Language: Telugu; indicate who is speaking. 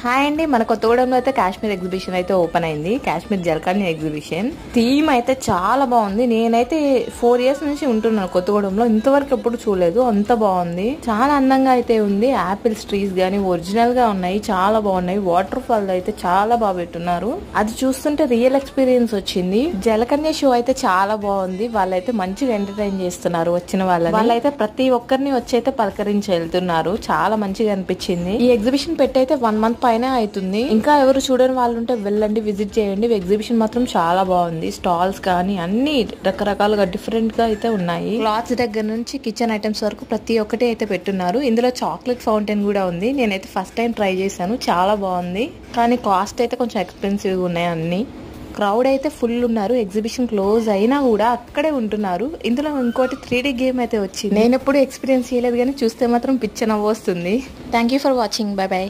Speaker 1: హాయ్ అండి, మన కొత్తగూడెంలో అయితే కాశ్మీర్ ఎగ్జిబిషన్ అయితే ఓపెన్ అయింది. కాశ్మీర్ జల్కర్నీ ఎగ్జిబిషన్ థీమ్ అయితే చాలా బాగుంది. నేనైతే 4 years నుంచి ఉంటున్నాను కొత్తగూడెంలో, ఇంతవరకు ఎప్పుడు చూడలేదు. అంత బాగుంది, చాలా అందంగా అయితే ఉంది. యాపిల్స్ ట్రీస్ గానీ ఒరిజినల్ గా ఉన్నాయి, చాలా బాగున్నాయి. వాటర్ ఫాల్ అయితే చాలా బాగా పెట్టున్నారు. అది చూస్తుంటే రియల్ ఎక్స్పీరియన్స్ వచ్చింది. జలకన్య షో అయితే చాలా బాగుంది. వాళ్ళైతే మంచిగా ఎంటర్టైన్ చేస్తున్నారు వచ్చిన వాళ్ళైతే ప్రతి ఒక్కరిని వచ్చి అయితే పలకరించి వెళ్తున్నారు. చాలా మంచిగా అనిపించింది. ఈ ఎగ్జిబిషన్ పెట్టయితే 1 month పైన అవుతుంది. ఇంకా ఎవరు చూడని వాళ్ళు ఉంటే వెళ్ళండి, విజిట్ చేయండి. ఎగ్జిబిషన్ మాత్రం చాలా బాగుంది. స్టాల్స్ కానీ అన్ని రకరకాలుగా డిఫరెంట్ గా అయితే ఉన్నాయి. క్లాత్స్ దగ్గర నుంచి కిచెన్ ఐటమ్స్ వరకు ప్రతి ఒక్కటి అయితే పెట్టున్నారు. ఇందులో చాక్లెట్ ఫౌంటైన్ కూడా ఉంది. నేనైతే ఫస్ట్ టైం ట్రై చేశాను, చాలా బాగుంది. కానీ కాస్ట్ అయితే కొంచెం ఎక్స్పెన్సివ్ గా ఉన్నాయి అన్ని. క్రౌడ్ అయితే ఫుల్ ఉన్నారు. ఎగ్జిబిషన్ క్లోజ్ అయినా కూడా అక్కడే ఉంటున్నారు. ఇందులో ఇంకోటి 3D గేమ్ అయితే వచ్చింది. నేను ఎప్పుడు ఎక్స్పీరియన్స్ చేయలేదు, కానీ చూస్తే మాత్రం పిచ్చ నవ్వు వస్తుంది. Thank you for watching. By by.